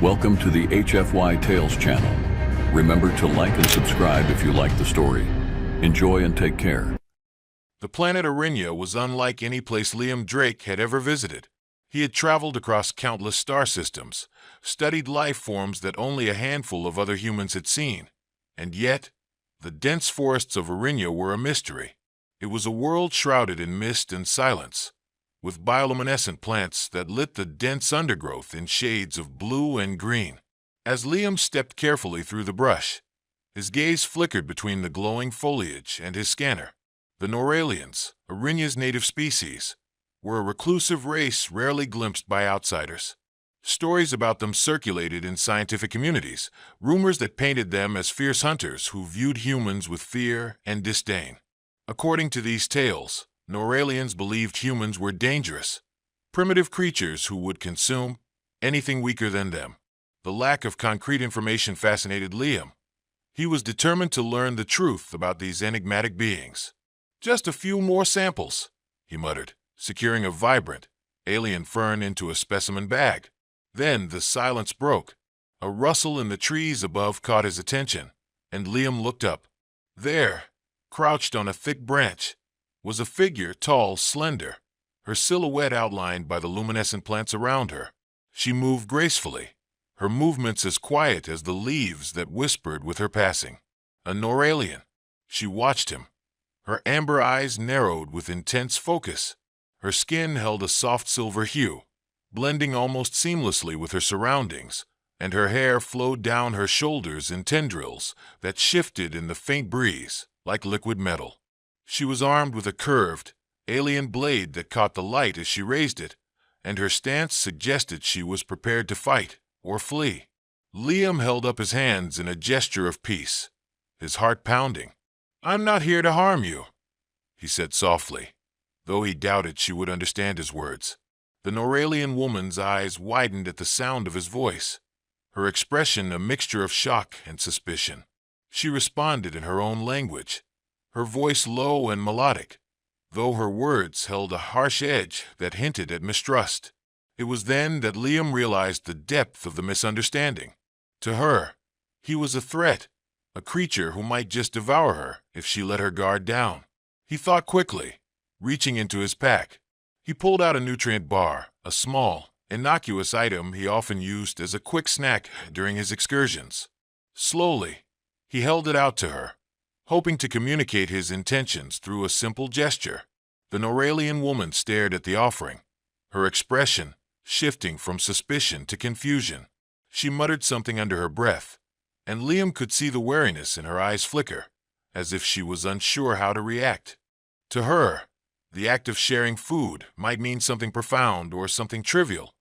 Welcome to the HFY Tales channel. Remember to like and subscribe if you like the story. Enjoy and take care. The planet Arinya was unlike any place Liam Drake had ever visited. He had traveled across countless star systems, studied life forms that only a handful of other humans had seen, and yet, the dense forests of Arinya were a mystery. It was a world shrouded in mist and silence, with bioluminescent plants that lit the dense undergrowth in shades of blue and green. As Liam stepped carefully through the brush, his gaze flickered between the glowing foliage and his scanner. The Noralians, Arinya's native species, were a reclusive race rarely glimpsed by outsiders. Stories about them circulated in scientific communities, rumors that painted them as fierce hunters who viewed humans with fear and disdain. According to these tales, Noralians believed humans were dangerous, primitive creatures who would consume anything weaker than them. The lack of concrete information fascinated Liam. He was determined to learn the truth about these enigmatic beings. "Just a few more samples," he muttered, securing a vibrant, alien fern into a specimen bag. Then the silence broke. A rustle in the trees above caught his attention, and Liam looked up. There, crouched on a thick branch, was a figure tall, slender, her silhouette outlined by the luminescent plants around her. She moved gracefully, her movements as quiet as the leaves that whispered with her passing. A Noralian. She watched him. Her amber eyes narrowed with intense focus. Her skin held a soft silver hue, blending almost seamlessly with her surroundings, and her hair flowed down her shoulders in tendrils that shifted in the faint breeze like liquid metal. She was armed with a curved, alien blade that caught the light as she raised it, and her stance suggested she was prepared to fight or flee. Liam held up his hands in a gesture of peace, his heart pounding. "I'm not here to harm you," he said softly, though he doubted she would understand his words. The Noralian woman's eyes widened at the sound of his voice, her expression a mixture of shock and suspicion. She responded in her own language, her voice low and melodic, though her words held a harsh edge that hinted at mistrust. It was then that Liam realized the depth of the misunderstanding. To her, he was a threat, a creature who might just devour her if she let her guard down. He thought quickly, reaching into his pack. He pulled out a nutrient bar, a small, innocuous item he often used as a quick snack during his excursions. Slowly, he held it out to her, hoping to communicate his intentions through a simple gesture. The Noralian woman stared at the offering, her expression shifting from suspicion to confusion. She muttered something under her breath, and Liam could see the wariness in her eyes flicker, as if she was unsure how to react. To her, the act of sharing food might mean something profound or something trivial,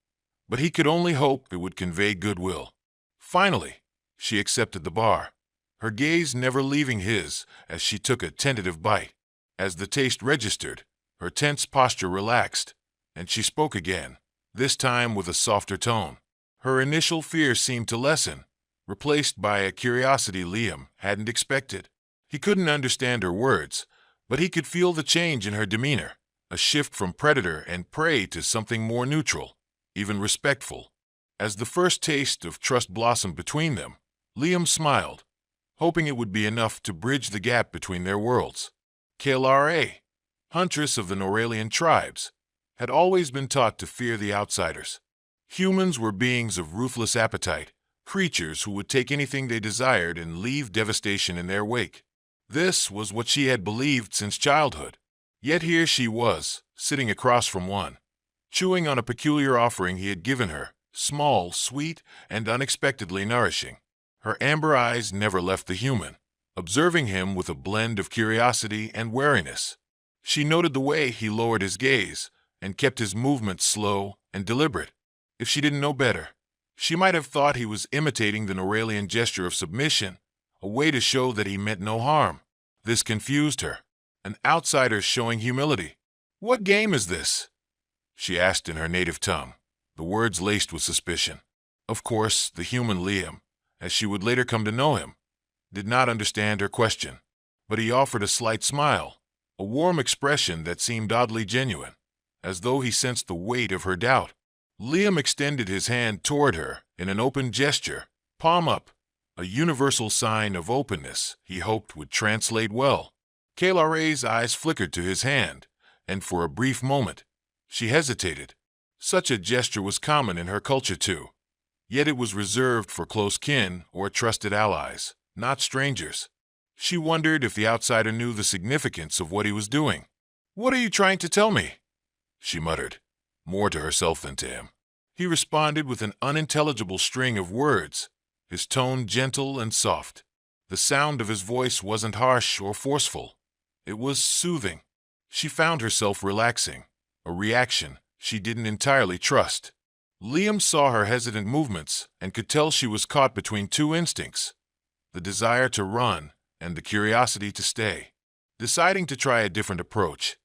but he could only hope it would convey goodwill. Finally, she accepted the bar, her gaze never leaving his as she took a tentative bite. As the taste registered, her tense posture relaxed, and she spoke again, this time with a softer tone. Her initial fear seemed to lessen, replaced by a curiosity Liam hadn't expected. He couldn't understand her words, but he could feel the change in her demeanor, a shift from predator and prey to something more neutral, even respectful. As the first taste of trust blossomed between them, Liam smiled, hoping it would be enough to bridge the gap between their worlds. Klara, huntress of the Noralian tribes, had always been taught to fear the outsiders. Humans were beings of ruthless appetite, creatures who would take anything they desired and leave devastation in their wake. This was what she had believed since childhood. Yet here she was, sitting across from one, chewing on a peculiar offering he had given her, small, sweet, and unexpectedly nourishing. Her amber eyes never left the human, observing him with a blend of curiosity and wariness. She noted the way he lowered his gaze and kept his movements slow and deliberate. If she didn't know better, she might have thought he was imitating the Noralian gesture of submission, a way to show that he meant no harm. This confused her, an outsider showing humility. "What game is this?" she asked in her native tongue, the words laced with suspicion. Of course, the human Liam, as she would later come to know him, did not understand her question, but he offered a slight smile, a warm expression that seemed oddly genuine, as though he sensed the weight of her doubt. Liam extended his hand toward her in an open gesture, palm up, a universal sign of openness he hoped would translate well. Kaylare's eyes flickered to his hand, and for a brief moment, she hesitated. Such a gesture was common in her culture too, yet it was reserved for close kin or trusted allies, not strangers. She wondered if the outsider knew the significance of what he was doing. "What are you trying to tell me?" she muttered, more to herself than to him. He responded with an unintelligible string of words, his tone gentle and soft. The sound of his voice wasn't harsh or forceful. It was soothing. She found herself relaxing, a reaction she didn't entirely trust. Liam saw her hesitant movements and could tell she was caught between two instincts, the desire to run and the curiosity to stay. Deciding to try a different approach,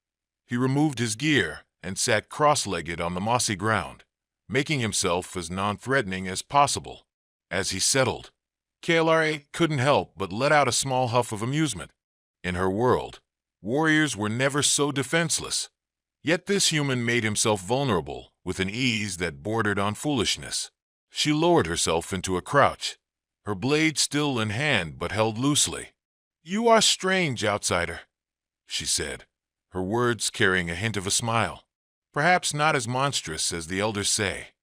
he removed his gear and sat cross-legged on the mossy ground, making himself as non-threatening as possible. As he settled, Kaelare couldn't help but let out a small huff of amusement. In her world, warriors were never so defenseless. Yet this human made himself vulnerable with an ease that bordered on foolishness. She lowered herself into a crouch, her blade still in hand but held loosely. "You are strange, outsider," she said, her words carrying a hint of a smile. "Perhaps not as monstrous as the elders say."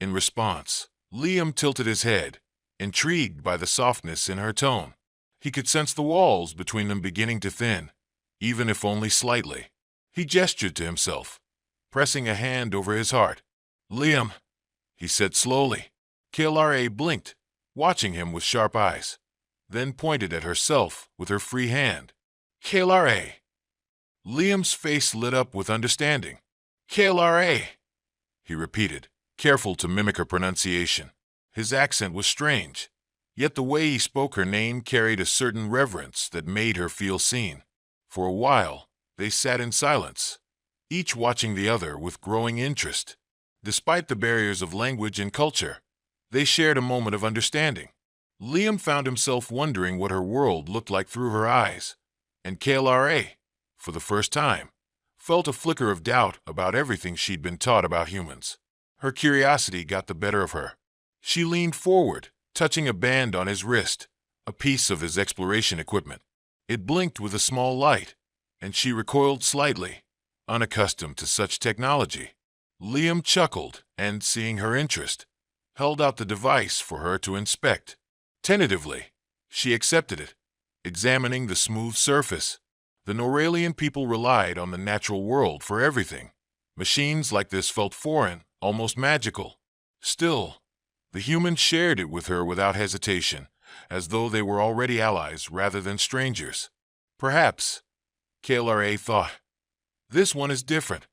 In response, Liam tilted his head, intrigued by the softness in her tone. He could sense the walls between them beginning to thin, even if only slightly. He gestured to himself, pressing a hand over his heart. "Liam," he said slowly. Kaelare blinked, watching him with sharp eyes, then pointed at herself with her free hand. "Kaelare." Liam's face lit up with understanding. "Kaelare," he repeated, careful to mimic her pronunciation. His accent was strange, yet the way he spoke her name carried a certain reverence that made her feel seen. For a while, they sat in silence, each watching the other with growing interest. Despite the barriers of language and culture, they shared a moment of understanding. Liam found himself wondering what her world looked like through her eyes, and Kaelare, for the first time, felt a flicker of doubt about everything she'd been taught about humans. Her curiosity got the better of her. She leaned forward, touching a band on his wrist, a piece of his exploration equipment. It blinked with a small light, and she recoiled slightly, unaccustomed to such technology. Liam chuckled and, seeing her interest, held out the device for her to inspect. Tentatively, she accepted it, examining the smooth surface. The Noralian people relied on the natural world for everything. Machines like this felt foreign, almost magical. Still, the humans shared it with her without hesitation, as though they were already allies rather than strangers. Perhaps, Kaelare thought, this one is different.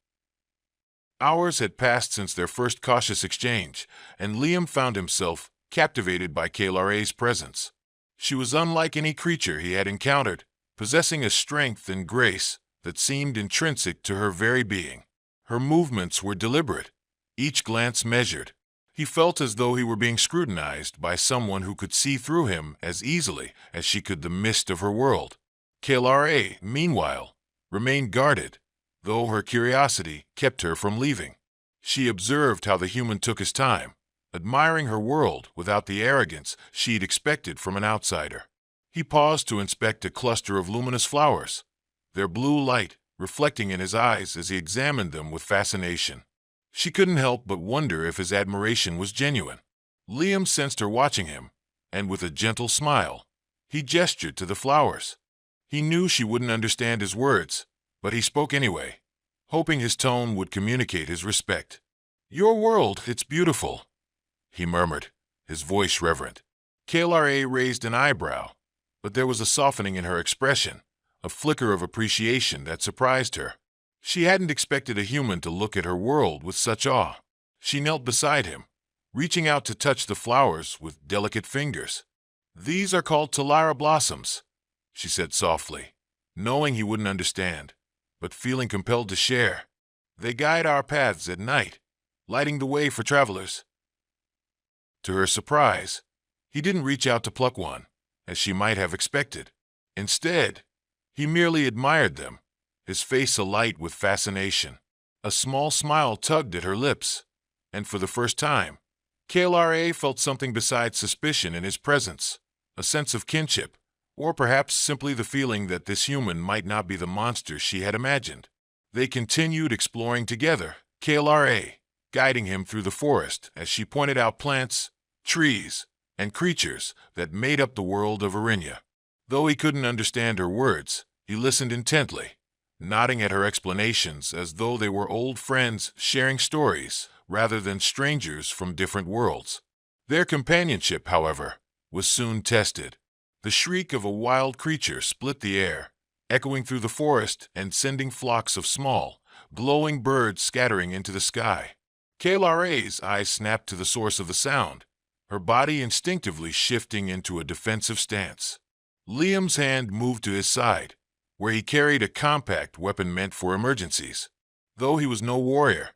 Hours had passed since their first cautious exchange, and Liam found himself captivated by Kaelare's presence. She was unlike any creature he had encountered, possessing a strength and grace that seemed intrinsic to her very being. Her movements were deliberate, each glance measured. He felt as though he were being scrutinized by someone who could see through him as easily as she could the mist of her world. Kaelare, meanwhile, remained guarded, though her curiosity kept her from leaving. She observed how the human took his time, admiring her world without the arrogance she'd expected from an outsider. He paused to inspect a cluster of luminous flowers, their blue light reflecting in his eyes as he examined them with fascination. She couldn't help but wonder if his admiration was genuine. Liam sensed her watching him, and with a gentle smile, he gestured to the flowers. He knew she wouldn't understand his words, but he spoke anyway, hoping his tone would communicate his respect. "Your world, it's beautiful," he murmured, his voice reverent. Kaelare raised an eyebrow, but there was a softening in her expression, a flicker of appreciation that surprised her. She hadn't expected a human to look at her world with such awe. She knelt beside him, reaching out to touch the flowers with delicate fingers. "These are called Talara blossoms," she said softly, knowing he wouldn't understand, but feeling compelled to share. "They guide our paths at night, lighting the way for travelers." To her surprise, he didn't reach out to pluck one, as she might have expected. Instead, he merely admired them, his face alight with fascination. A small smile tugged at her lips, And for the first time, KLRA felt something besides suspicion in his presence, a sense of kinship, or perhaps simply the feeling that this human might not be the monster she had imagined. They continued exploring together, KLRA guiding him through the forest as she pointed out plants, trees, and creatures that made up the world of Arinya. Though he couldn't understand her words, he listened intently, nodding at her explanations as though they were old friends sharing stories rather than strangers from different worlds. Their companionship, however, was soon tested. The shriek of a wild creature split the air, echoing through the forest and sending flocks of small, glowing birds scattering into the sky. KLRA's eyes snapped to the source of the sound, her body instinctively shifting into a defensive stance. Liam's hand moved to his side, where he carried a compact weapon meant for emergencies. Though he was no warrior,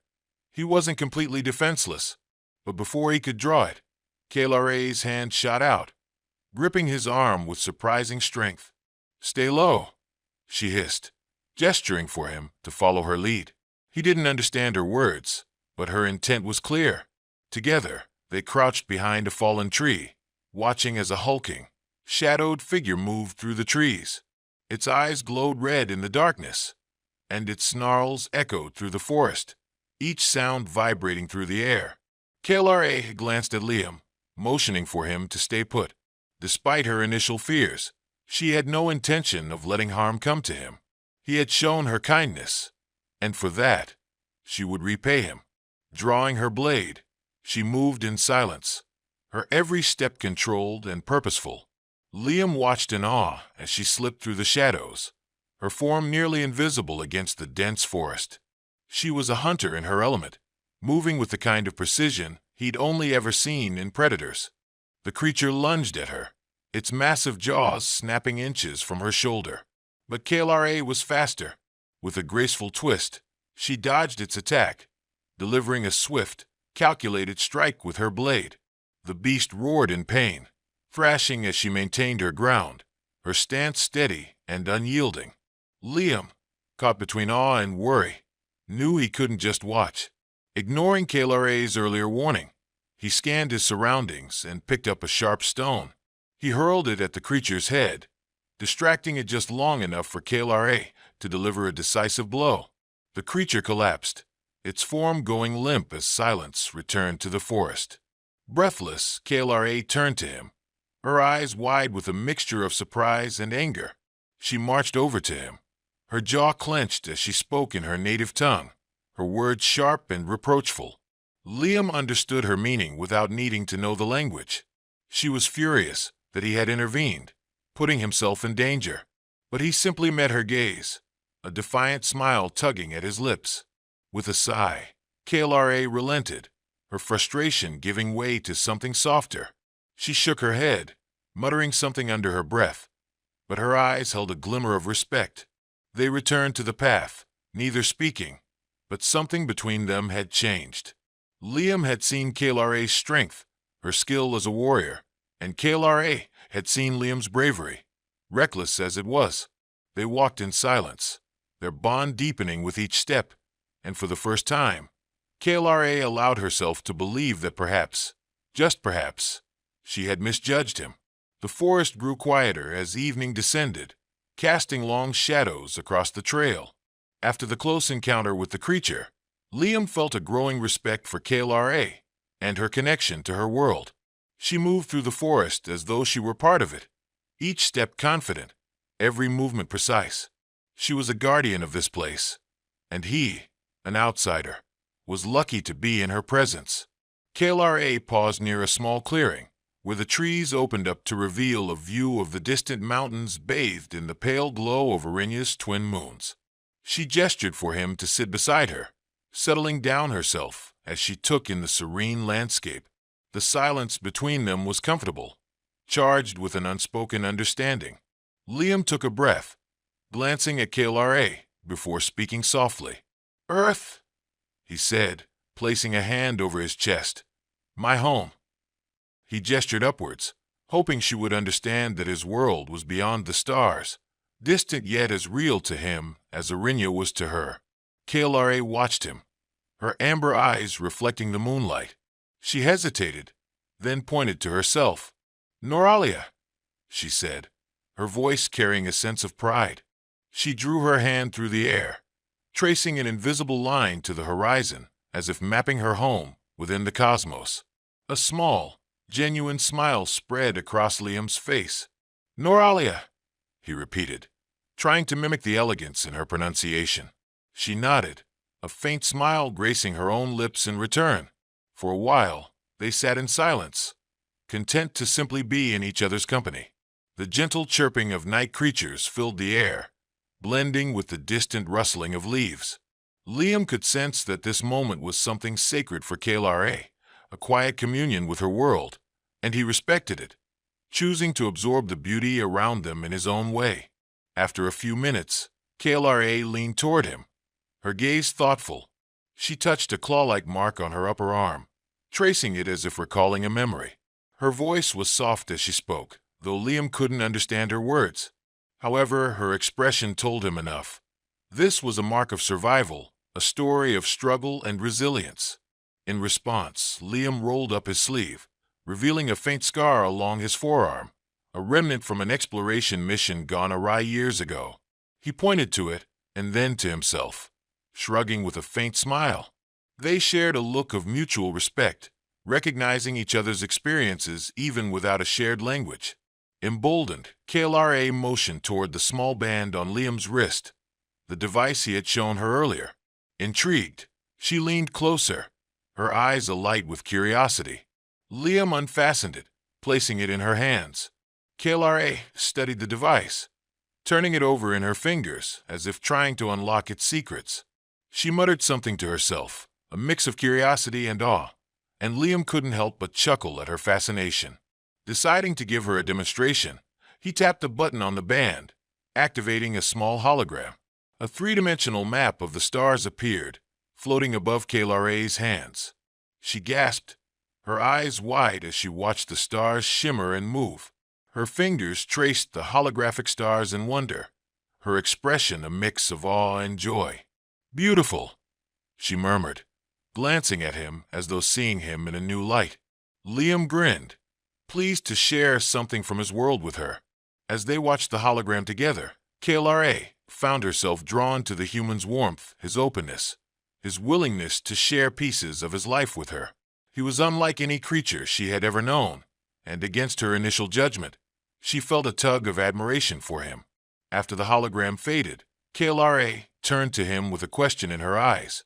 he wasn't completely defenseless, but before he could draw it, KLRA's hand shot out, gripping his arm with surprising strength. "Stay low," she hissed, gesturing for him to follow her lead. He didn't understand her words, but her intent was clear. Together, they crouched behind a fallen tree, watching as a hulking, shadowed figure moved through the trees. Its eyes glowed red in the darkness, and its snarls echoed through the forest, each sound vibrating through the air. KLRA glanced at Liam, motioning for him to stay put. Despite her initial fears, she had no intention of letting harm come to him. He had shown her kindness, and for that, she would repay him. Drawing her blade, she moved in silence, her every step controlled and purposeful. Liam watched in awe as she slipped through the shadows, her form nearly invisible against the dense forest. She was a hunter in her element, moving with the kind of precision he'd only ever seen in predators. The creature lunged at her, its massive jaws snapping inches from her shoulder. But KLRA was faster. With a graceful twist, she dodged its attack, delivering a swift, calculated strike with her blade. The beast roared in pain, thrashing as she maintained her ground, her stance steady and unyielding. Liam, caught between awe and worry, knew he couldn't just watch. Ignoring KLRA's earlier warning, he scanned his surroundings and picked up a sharp stone. He hurled it at the creature's head, distracting it just long enough for KLRA to deliver a decisive blow. The creature collapsed, its form going limp as silence returned to the forest. Breathless, KLRA turned to him, her eyes wide with a mixture of surprise and anger. She marched over to him, her jaw clenched as she spoke in her native tongue, her words sharp and reproachful. Liam understood her meaning without needing to know the language. She was furious that he had intervened, putting himself in danger. But he simply met her gaze, a defiant smile tugging at his lips. With a sigh, KLRA relented, her frustration giving way to something softer. She shook her head, muttering something under her breath, but her eyes held a glimmer of respect. They returned to the path, neither speaking, but something between them had changed. Liam had seen KLRA's strength, her skill as a warrior, and KLRA had seen Liam's bravery, reckless as it was. They walked in silence, their bond deepening with each step, and for the first time, KLRA allowed herself to believe that perhaps, just perhaps, she had misjudged him. The forest grew quieter as evening descended, casting long shadows across the trail. After the close encounter with the creature, Liam felt a growing respect for KLRA and her connection to her world. She moved through the forest as though she were part of it, each step confident, every movement precise. She was a guardian of this place, and he, an outsider, was lucky to be in her presence. KLRA paused near a small clearing, where the trees opened up to reveal a view of the distant mountains bathed in the pale glow of Arinya's twin moons. She gestured for him to sit beside her, settling down herself as she took in the serene landscape. The silence between them was comfortable, charged with an unspoken understanding. Liam took a breath, glancing at KLRA before speaking softly. "Earth," he said, placing a hand over his chest. "My home." He gestured upwards, hoping she would understand that his world was beyond the stars, distant yet as real to him as Arinya was to her. KLRA watched him, her amber eyes reflecting the moonlight. She hesitated, then pointed to herself. "Noralia," she said, her voice carrying a sense of pride. She drew her hand through the air, tracing an invisible line to the horizon, as if mapping her home within the cosmos. A small, genuine smile spread across Liam's face. "Noralia," he repeated, trying to mimic the elegance in her pronunciation. She nodded, a faint smile gracing her own lips in return. For a while, they sat in silence, content to simply be in each other's company. The gentle chirping of night creatures filled the air, blending with the distant rustling of leaves. Liam could sense that this moment was something sacred for KLRA, a quiet communion with her world, and he respected it, choosing to absorb the beauty around them in his own way. After a few minutes, KLRA leaned toward him, her gaze thoughtful. She touched a claw-like mark on her upper arm, tracing it as if recalling a memory. Her voice was soft as she spoke, though Liam couldn't understand her words. However, her expression told him enough. This was a mark of survival, a story of struggle and resilience. In response, Liam rolled up his sleeve, revealing a faint scar along his forearm, a remnant from an exploration mission gone awry years ago. He pointed to it, and then to himself, shrugging with a faint smile. They shared a look of mutual respect, recognizing each other's experiences even without a shared language. Emboldened, KLRA motioned toward the small band on Liam's wrist, the device he had shown her earlier. Intrigued, she leaned closer, her eyes alight with curiosity. Liam unfastened it, placing it in her hands. KLRA studied the device, turning it over in her fingers as if trying to unlock its secrets. She muttered something to herself, a mix of curiosity and awe, and Liam couldn't help but chuckle at her fascination. Deciding to give her a demonstration, he tapped a button on the band, activating a small hologram. A three-dimensional map of the stars appeared, floating above KLRA's hands. She gasped, her eyes wide as she watched the stars shimmer and move. Her fingers traced the holographic stars in wonder, her expression a mix of awe and joy. "Beautiful," she murmured, glancing at him as though seeing him in a new light. Liam grinned, pleased to share something from his world with her. As they watched the hologram together, KLRA found herself drawn to the human's warmth, his openness, his willingness to share pieces of his life with her. He was unlike any creature she had ever known, and against her initial judgment, she felt a tug of admiration for him. After the hologram faded, KLRA turned to him with a question in her eyes,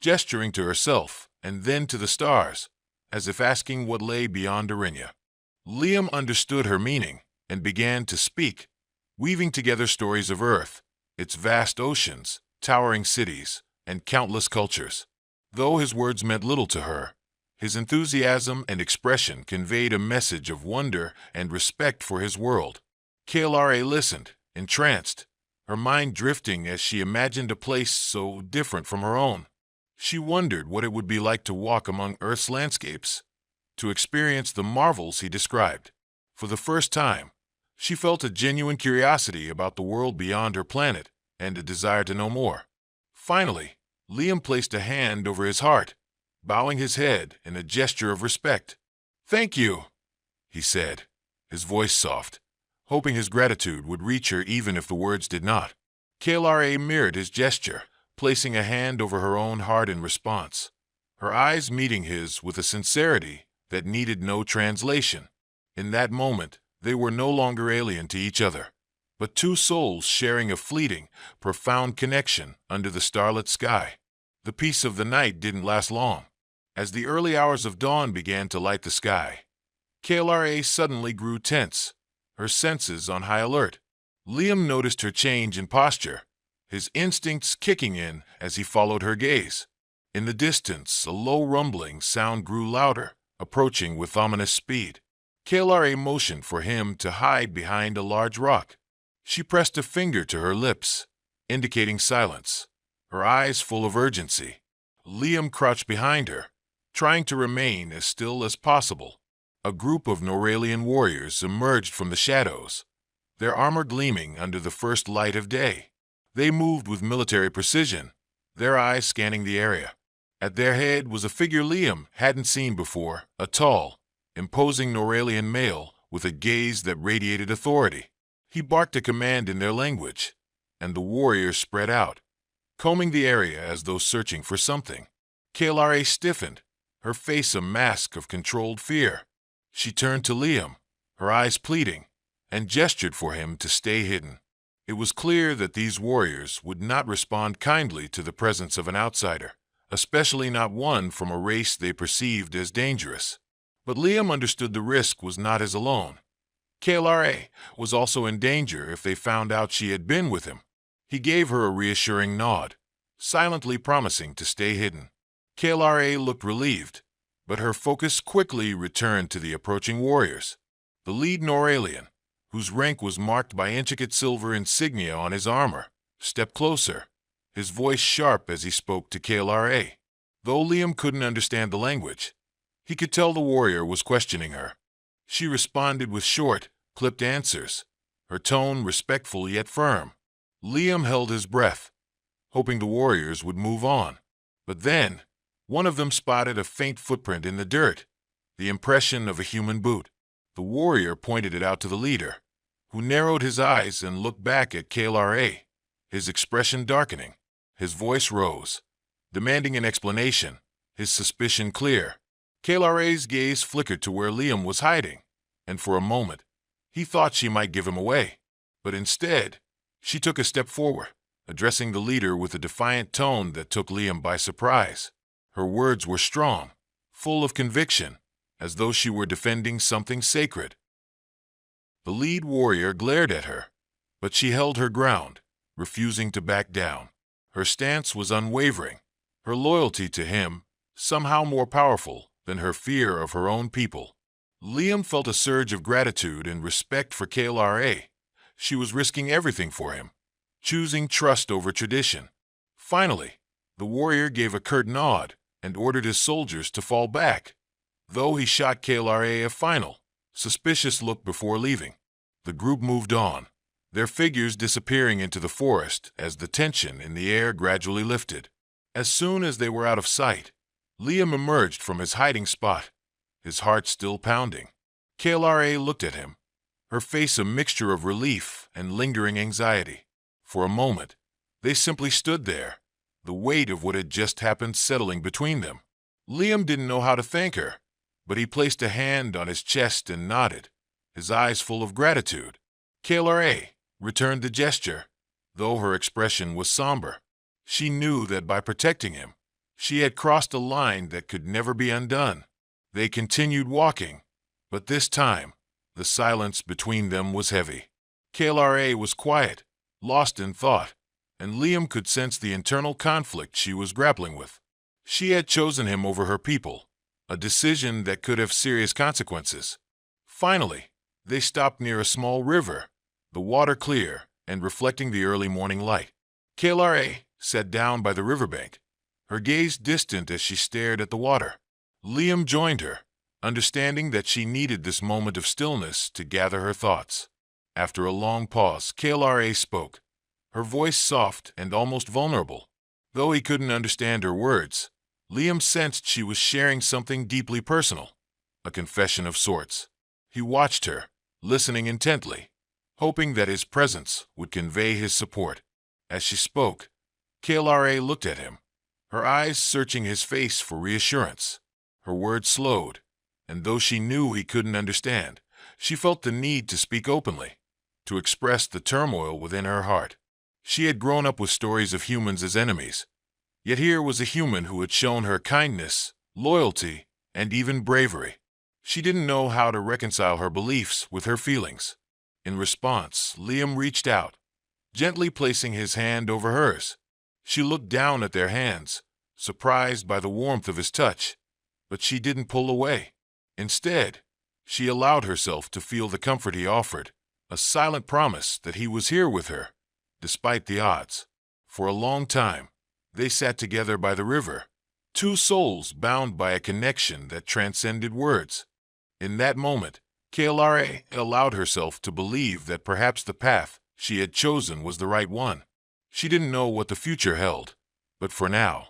gesturing to herself and then to the stars, as if asking what lay beyond Arinya. Liam understood her meaning and began to speak, weaving together stories of Earth, its vast oceans, towering cities, and countless cultures. Though his words meant little to her, his enthusiasm and expression conveyed a message of wonder and respect for his world. KLRA listened, entranced, her mind drifting as she imagined a place so different from her own. She wondered what it would be like to walk among Earth's landscapes, to experience the marvels he described. For the first time, she felt a genuine curiosity about the world beyond her planet and a desire to know more. Finally, Liam placed a hand over his heart, bowing his head in a gesture of respect. "Thank you," he said, his voice soft, hoping his gratitude would reach her even if the words did not. KLRA mirrored his gesture, placing a hand over her own heart in response, her eyes meeting his with a sincerity that needed no translation. In that moment, they were no longer alien to each other, but two souls sharing a fleeting, profound connection under the starlit sky. The peace of the night didn't last long. As the early hours of dawn began to light the sky, KLRA suddenly grew tense, her senses on high alert. Liam noticed her change in posture, his instincts kicking in as he followed her gaze. In the distance, a low rumbling sound grew louder, approaching with ominous speed. KLRA motioned for him to hide behind a large rock. She pressed a finger to her lips, indicating silence, her eyes full of urgency. Liam crouched behind her, trying to remain as still as possible. A group of Noralian warriors emerged from the shadows, their armor gleaming under the first light of day. They moved with military precision, their eyes scanning the area. At their head was a figure Liam hadn't seen before, a tall, imposing Noralian male with a gaze that radiated authority. He barked a command in their language, and the warriors spread out, combing the area as though searching for something. Kalare stiffened, her face a mask of controlled fear. She turned to Liam, her eyes pleading, and gestured for him to stay hidden. It was clear that these warriors would not respond kindly to the presence of an outsider, especially not one from a race they perceived as dangerous. But Liam understood the risk was not his alone. Kalare was also in danger if they found out she had been with him. He gave her a reassuring nod, silently promising to stay hidden. Kalare looked relieved, but her focus quickly returned to the approaching warriors. The lead Noralian, whose rank was marked by intricate silver insignia on his armor, stepped closer, his voice sharp as he spoke to Kalare. Though Liam couldn't understand the language, he could tell the warrior was questioning her. She responded with short, clipped answers, her tone respectful yet firm. Liam held his breath, hoping the warriors would move on. But then, one of them spotted a faint footprint in the dirt, the impression of a human boot. The warrior pointed it out to the leader, who narrowed his eyes and looked back at Kalare, his expression darkening. His voice rose, demanding an explanation, his suspicion clear. Kalare's gaze flickered to where Liam was hiding, and for a moment, he thought she might give him away. But instead, she took a step forward, addressing the leader with a defiant tone that took Liam by surprise. Her words were strong, full of conviction, as though she were defending something sacred. The lead warrior glared at her, but she held her ground, refusing to back down. Her stance was unwavering, her loyalty to him somehow more powerful than her fear of her own people. Liam felt a surge of gratitude and respect for Kalare. She was risking everything for him, choosing trust over tradition. Finally, the warrior gave a curt nod and ordered his soldiers to fall back, though he shot Kalare a final, suspicious look before leaving. The group moved on, their figures disappearing into the forest as the tension in the air gradually lifted. As soon as they were out of sight, Liam emerged from his hiding spot, his heart still pounding. Kalare looked at him, her face a mixture of relief and lingering anxiety. For a moment, they simply stood there, the weight of what had just happened settling between them. Liam didn't know how to thank her, but he placed a hand on his chest and nodded, his eyes full of gratitude. Kalare returned the gesture, though her expression was somber. She knew that by protecting him, she had crossed a line that could never be undone. They continued walking, but this time, the silence between them was heavy. Kalare was quiet, lost in thought, and Liam could sense the internal conflict she was grappling with. She had chosen him over her people, a decision that could have serious consequences. Finally, they stopped near a small river, the water clear and reflecting the early morning light. Kalare sat down by the riverbank, her gaze distant as she stared at the water. Liam joined her, understanding that she needed this moment of stillness to gather her thoughts. After a long pause, Kalare spoke, her voice soft and almost vulnerable. Though he couldn't understand her words, Liam sensed she was sharing something deeply personal, a confession of sorts. He watched her, listening intently, hoping that his presence would convey his support. As she spoke, Kalare looked at him, her eyes searching his face for reassurance. Her words slowed, and though she knew he couldn't understand, she felt the need to speak openly, to express the turmoil within her heart. She had grown up with stories of humans as enemies, yet here was a human who had shown her kindness, loyalty, and even bravery. She didn't know how to reconcile her beliefs with her feelings. In response, Liam reached out, gently placing his hand over hers. She looked down at their hands, surprised by the warmth of his touch, but she didn't pull away. Instead, she allowed herself to feel the comfort he offered, a silent promise that he was here with her, despite the odds. For a long time, they sat together by the river, two souls bound by a connection that transcended words. In that moment, Kalare allowed herself to believe that perhaps the path she had chosen was the right one. She didn't know what the future held, but for now,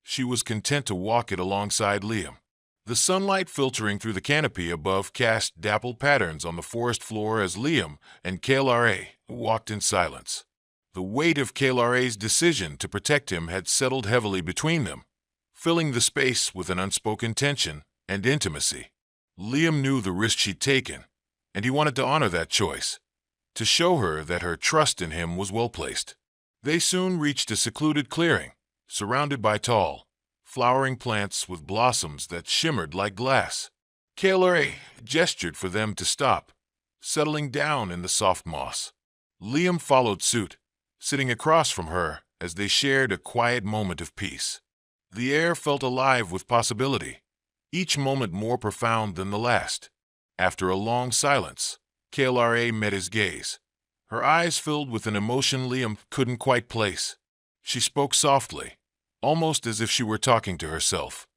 She was content to walk it alongside Liam. The sunlight filtering through the canopy above cast dappled patterns on the forest floor as Liam and KLRA walked in silence. The weight of KLRA's decision to protect him had settled heavily between them, filling the space with an unspoken tension and intimacy. Liam knew the risk she'd taken, and he wanted to honor that choice, to show her that her trust in him was well placed. They soon reached a secluded clearing, surrounded by tall, flowering plants with blossoms that shimmered like glass. KLRA gestured for them to stop, settling down in the soft moss. Liam followed suit, sitting across from her as they shared a quiet moment of peace. The air felt alive with possibility, each moment more profound than the last. After a long silence, KLRA met his gaze, her eyes filled with an emotion Liam couldn't quite place. She spoke softly, almost as if she were talking to herself,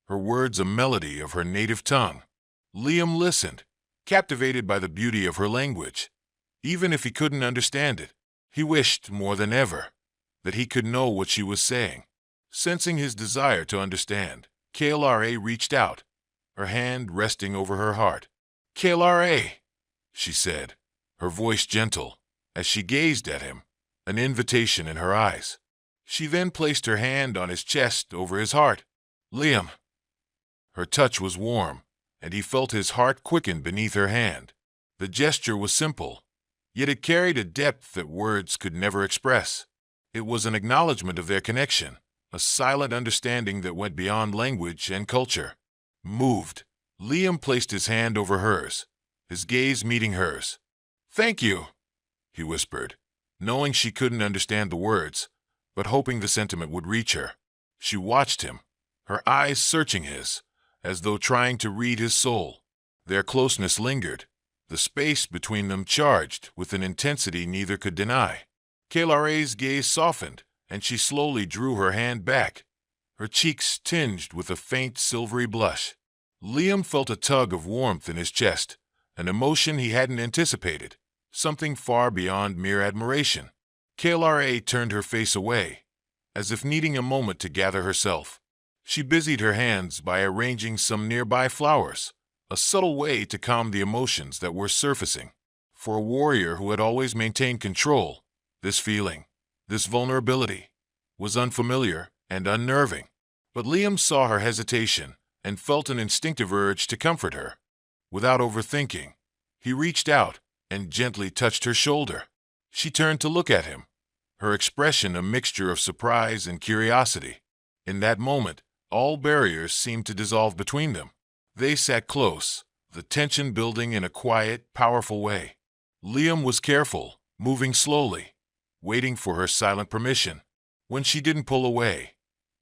her words a melody of her native tongue. Liam listened, captivated by the beauty of her language. Even if he couldn't understand it, he wished more than ever that he could know what she was saying. Sensing his desire to understand, KLRA reached out, her hand resting over her heart. KLRA, she said, her voice gentle, as she gazed at him, an invitation in her eyes. She then placed her hand on his chest over his heart. Liam. Her touch was warm, and he felt his heart quicken beneath her hand. The gesture was simple, yet it carried a depth that words could never express. It was an acknowledgement of their connection, a silent understanding that went beyond language and culture. Moved, Liam placed his hand over hers, his gaze meeting hers. "Thank you," he whispered, knowing she couldn't understand the words, but hoping the sentiment would reach her. She watched him, her eyes searching his, as though trying to read his soul. Their closeness lingered, the space between them charged with an intensity neither could deny. KLRA's gaze softened, and she slowly drew her hand back, her cheeks tinged with a faint silvery blush. Liam felt a tug of warmth in his chest, an emotion he hadn't anticipated, something far beyond mere admiration. KLRA turned her face away, as if needing a moment to gather herself. She busied her hands by arranging some nearby flowers, a subtle way to calm the emotions that were surfacing. For a warrior who had always maintained control, this feeling, this vulnerability, was unfamiliar and unnerving. But Liam saw her hesitation and felt an instinctive urge to comfort her. Without overthinking, he reached out and gently touched her shoulder. She turned to look at him, her expression a mixture of surprise and curiosity. In that moment, all barriers seemed to dissolve between them. They sat close, the tension building in a quiet, powerful way. Liam was careful, moving slowly, waiting for her silent permission. When she didn't pull away,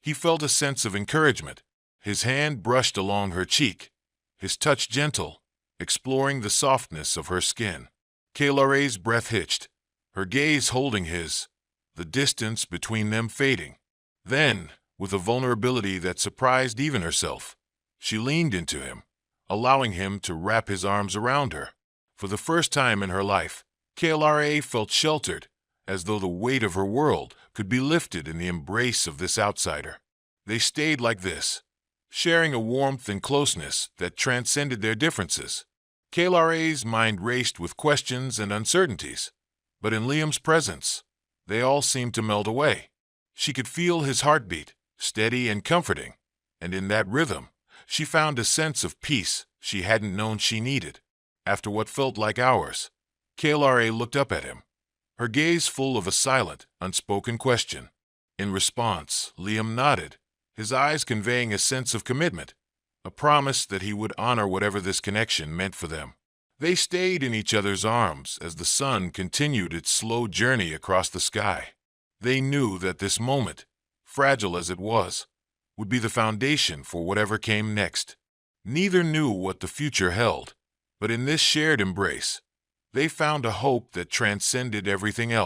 he felt a sense of encouragement. His hand brushed along her cheek, his touch gentle, exploring the softness of her skin. KLRA's breath hitched, her gaze holding his, the distance between them fading. Then, with a vulnerability that surprised even herself, she leaned into him, allowing him to wrap his arms around her. For the first time in her life, KLRA felt sheltered, as though the weight of her world could be lifted in the embrace of this outsider. They stayed like this, sharing a warmth and closeness that transcended their differences. KLRA's mind raced with questions and uncertainties, but in Liam's presence, they all seemed to melt away. She could feel his heartbeat, steady and comforting, and in that rhythm, she found a sense of peace she hadn't known she needed. After what felt like hours, KLRA looked up at him, her gaze full of a silent, unspoken question. In response, Liam nodded, his eyes conveying a sense of commitment, a promise that he would honor whatever this connection meant for them. They stayed in each other's arms as the sun continued its slow journey across the sky. They knew that this moment, fragile as it was, would be the foundation for whatever came next. Neither knew what the future held, but in this shared embrace, they found a hope that transcended everything else.